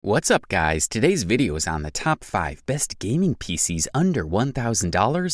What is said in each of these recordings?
What's up guys, today's video is on the top 5 best gaming PCs under $1,000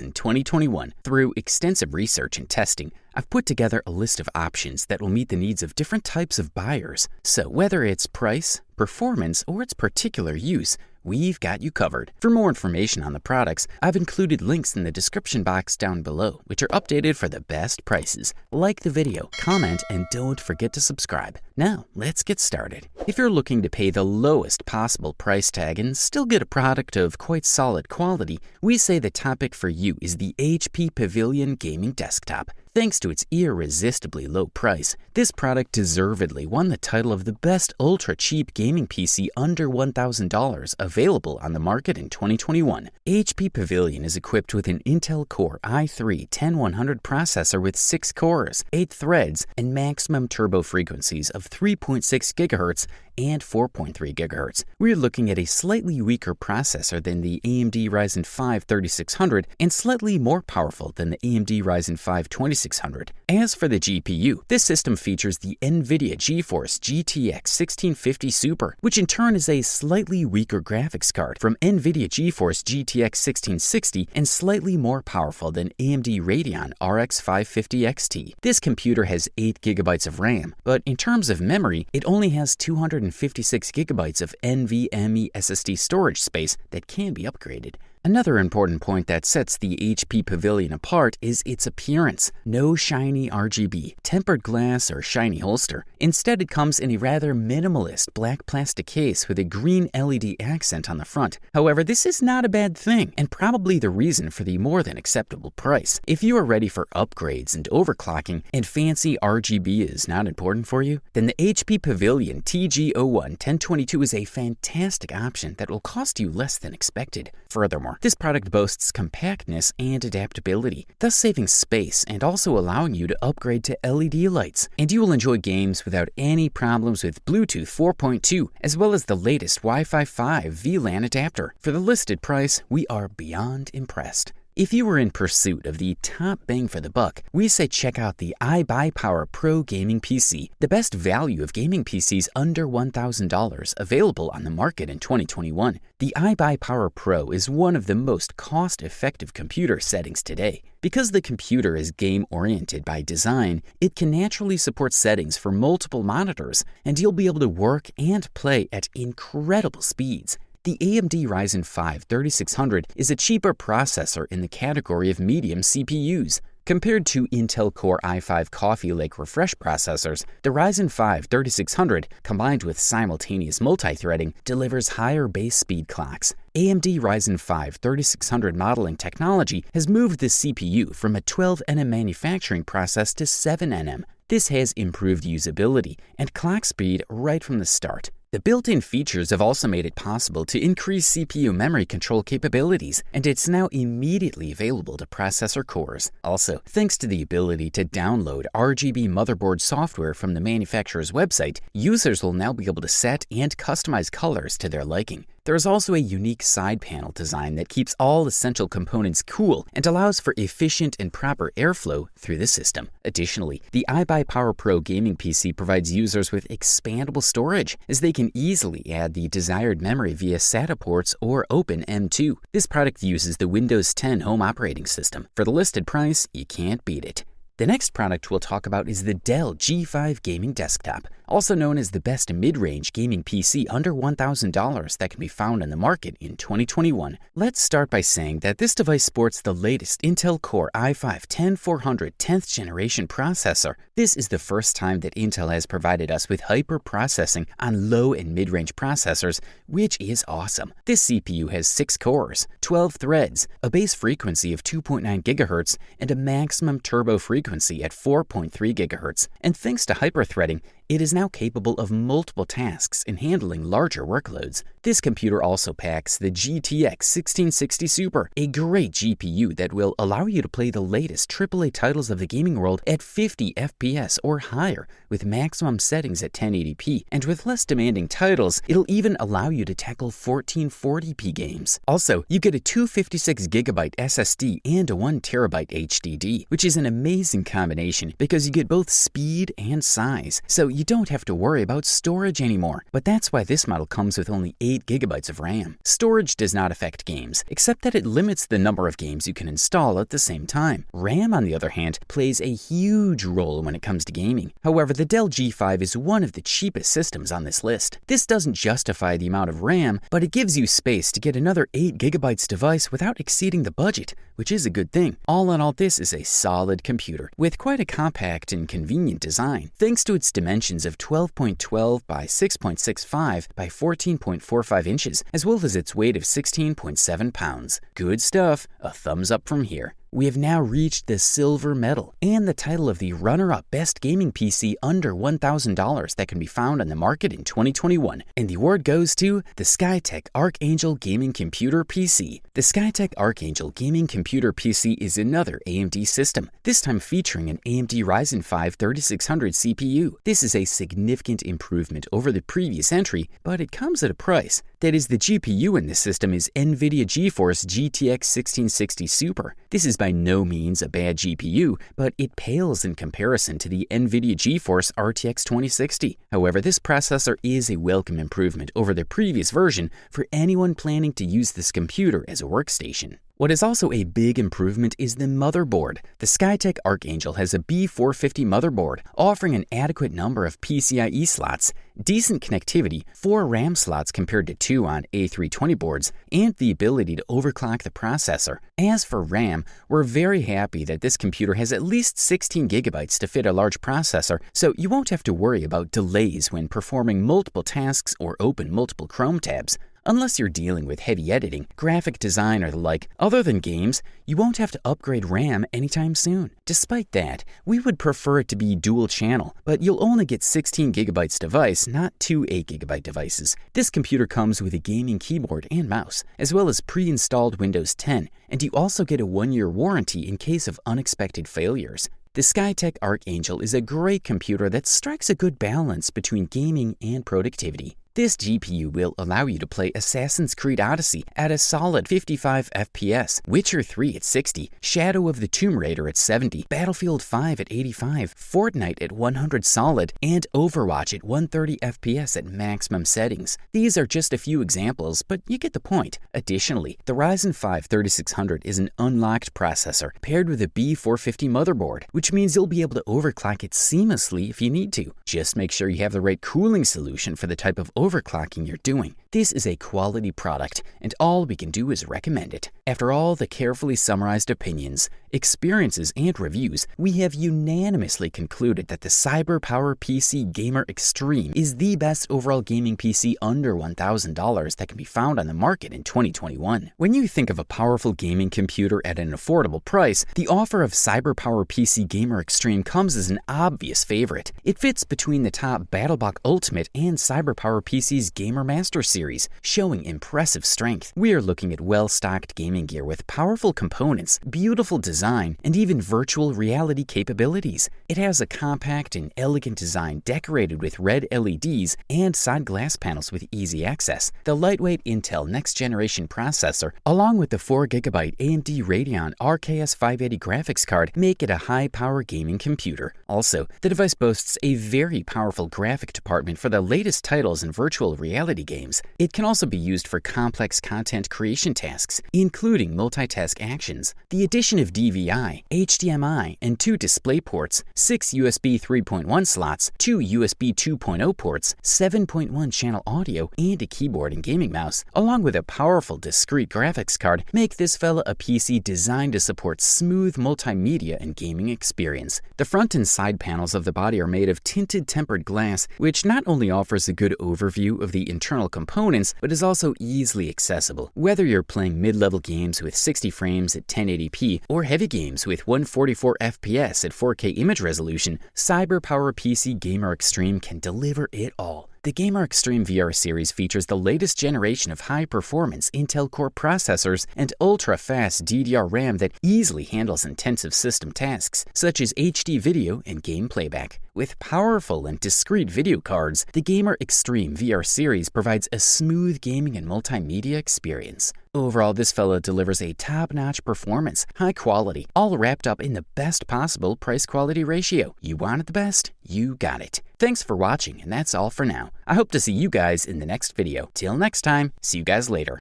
in 2021. Through extensive research and testing, I've put together a list of options that will meet the needs of different types of buyers. So whether it's price, performance, or its particular use, we've got you covered. For more information on the products, I've included links in the description box down below, which are updated for the best prices. Like the video, comment, and don't forget to subscribe. Now, let's get started. If you're looking to pay the lowest possible price tag and still get a product of quite solid quality, we say the topic for you is the HP Pavilion Gaming Desktop. Thanks to its irresistibly low price, this product deservedly won the title of the best ultra-cheap gaming PC under $1,000 available on the market in 2021. HP Pavilion is equipped with an Intel Core i3-10100 processor with 6 cores, 8 threads, and maximum turbo frequencies of 3.6 GHz and 4.3 GHz. We're looking at a slightly weaker processor than the AMD Ryzen 5 3600 and slightly more powerful than the AMD Ryzen 5 2600. As for the GPU, this system features the NVIDIA GeForce GTX 1650 Super, which in turn is a slightly weaker graphics card from NVIDIA GeForce GTX 1660 and slightly more powerful than AMD Radeon RX 550 XT. This computer has 8 GB of RAM, but in terms of memory, it only has 256 GB of NVMe SSD storage space that can be upgraded. Another important point that sets the HP Pavilion apart is its appearance. No shiny RGB, tempered glass, or shiny holster. Instead, it comes in a rather minimalist black plastic case with a green LED accent on the front. However, this is not a bad thing, and probably the reason for the more than acceptable price. If you are ready for upgrades and overclocking, and fancy RGB is not important for you, then the HP Pavilion TG01-1022 is a fantastic option that will cost you less than expected. Furthermore, this product boasts compactness and adaptability, thus saving space and also allowing you to upgrade to LED lights. And you will enjoy games without any problems with Bluetooth 4.2, as well as the latest Wi-Fi 5 VLAN adapter. For the listed price, we are beyond impressed. If you are in pursuit of the top bang for the buck, we say check out the iBUYPOWER Pro Gaming PC, the best value of gaming PCs under $1,000 available on the market in 2021. The iBUYPOWER Pro is one of the most cost-effective computer settings today. Because the computer is game-oriented by design, it can naturally support settings for multiple monitors, and you'll be able to work and play at incredible speeds. The AMD Ryzen 5 3600 is a cheaper processor in the category of medium CPUs. Compared to Intel Core i5 Coffee Lake refresh processors, the Ryzen 5 3600, combined with simultaneous multi-threading, delivers higher base speed clocks. AMD Ryzen 5 3600 modeling technology has moved the CPU from a 12nm manufacturing process to 7nm. This has improved usability and clock speed right from the start. The built-in features have also made it possible to increase CPU memory control capabilities, and it's now immediately available to processor cores. Also, thanks to the ability to download RGB motherboard software from the manufacturer's website, users will now be able to set and customize colors to their liking. There is also a unique side panel design that keeps all essential components cool and allows for efficient and proper airflow through the system. Additionally, the iBUYPOWER Pro Gaming PC provides users with expandable storage, as they can easily add the desired memory via SATA ports or Open M2. This product uses the Windows 10 home operating system. For the listed price, you can't beat it. The next product we'll talk about is the Dell G5 Gaming Desktop, also known as the best mid-range gaming PC under $1,000 that can be found on the market in 2021. Let's start by saying that this device sports the latest Intel Core i5-10400 10th generation processor. This is the first time that Intel has provided us with hyper-processing on low and mid-range processors, which is awesome. This CPU has 6 cores, 12 threads, a base frequency of 2.9 GHz, and a maximum turbo frequency at 4.3 GHz. And thanks to hyper-threading, it is now capable of multiple tasks in handling larger workloads. This computer also packs the GTX 1660 Super, a great GPU that will allow you to play the latest AAA titles of the gaming world at 50 FPS or higher, with maximum settings at 1080p, and with less demanding titles, it'll even allow you to tackle 1440p games. Also, you get a 256GB SSD and a 1TB HDD, which is an amazing combination because you get both speed and size. So you don't have to worry about storage anymore. But that's why this model comes with only 8 GB of RAM. Storage does not affect games, except that it limits the number of games you can install at the same time. RAM, on the other hand, plays a huge role when it comes to gaming. However, the Dell G5 is one of the cheapest systems on this list. This doesn't justify the amount of RAM, but it gives you space to get another 8 GB device without exceeding the budget, which is a good thing. All in all, this is a solid computer with quite a compact and convenient design, thanks to its dimensions of 12.12 by 6.65 by 14.45 inches, as well as its weight of 16.7 pounds. Good stuff. A thumbs up from here. We have now reached the silver medal and the title of the runner-up best gaming PC under $1,000 that can be found on the market in 2021. And the award goes to the Skytech Archangel Gaming Computer PC. The Skytech Archangel Gaming Computer PC is another AMD system, this time featuring an AMD Ryzen 5 3600 CPU. This is a significant improvement over the previous entry, but it comes at a price. That is, the GPU in this system is NVIDIA GeForce GTX 1660 Super. This is by no means a bad GPU, but it pales in comparison to the NVIDIA GeForce RTX 2060. However, this processor is a welcome improvement over the previous version for anyone planning to use this computer as a workstation. What is also a big improvement is the motherboard. The Skytech Archangel has a B450 motherboard, offering an adequate number of PCIe slots, decent connectivity, 4 RAM slots compared to 2 on A320 boards, and the ability to overclock the processor. As for RAM, we're very happy that this computer has at least 16 GB to fit a large processor, so you won't have to worry about delays when performing multiple tasks or open multiple Chrome tabs. Unless you're dealing with heavy editing, graphic design, or the like, other than games, you won't have to upgrade RAM anytime soon. Despite that, we would prefer it to be dual channel, but you'll only get 16 GB device, not 2 8 GB devices. This computer comes with a gaming keyboard and mouse, as well as pre-installed Windows 10, and you also get a 1-year warranty in case of unexpected failures. The Skytech Archangel is a great computer that strikes a good balance between gaming and productivity. This GPU will allow you to play Assassin's Creed Odyssey at a solid 55 FPS, Witcher 3 at 60, Shadow of the Tomb Raider at 70, Battlefield 5 at 85, Fortnite at 100 solid, and Overwatch at 130 FPS at maximum settings. These are just a few examples, but you get the point. Additionally, the Ryzen 5 3600 is an unlocked processor paired with a B450 motherboard, which means you'll be able to overclock it seamlessly if you need to. Just make sure you have the right cooling solution for the type of overclocking you're doing. This is a quality product, and all we can do is recommend it. After all the carefully summarized opinions, experiences, and reviews, we have unanimously concluded that the CyberPowerPC Gamer Xtreme is the best overall gaming PC under $1,000 that can be found on the market in 2021. When you think of a powerful gaming computer at an affordable price, the offer of CyberPowerPC Gamer Xtreme comes as an obvious favorite. It fits between the top BattleBox Ultimate and CyberPowerPC's Gamer Master series, showing impressive strength. We are looking at well-stocked gaming gear with powerful components, beautiful design, and even virtual reality capabilities. It has a compact and elegant design decorated with red LEDs and side glass panels with easy access. The lightweight Intel next-generation processor, along with the 4GB AMD Radeon RKS 580 graphics card, make it a high-power gaming computer. Also, the device boasts a very powerful graphic department for the latest titles in virtual reality games. It can also be used for complex content creation tasks, including multitask actions. The addition of DVI, HDMI, and 2 display ports, 6 USB 3.1 slots, 2 USB 2.0 ports, 7.1 channel audio, and a keyboard and gaming mouse, along with a powerful discrete graphics card, make this fella a PC designed to support smooth multimedia and gaming experience. The front and side panels of the body are made of tinted tempered glass, which not only offers a good overview of the internal components, but is also easily accessible. Whether you're playing mid-level games with 60 frames at 1080p or heavy games with 144 FPS at 4K image resolution, CyberPowerPC Gamer Xtreme can deliver it all. The Gamer Xtreme VR series features the latest generation of high-performance Intel Core processors and ultra-fast DDR RAM that easily handles intensive system tasks, such as HD video and game playback. With powerful and discreet video cards, the Gamer Xtreme VR series provides a smooth gaming and multimedia experience. Overall, this fella delivers a top-notch performance, high quality, all wrapped up in the best possible price-quality ratio. You wanted the best? You got it. Thanks for watching, and that's all for now. I hope to see you guys in the next video. Till next time, see you guys later.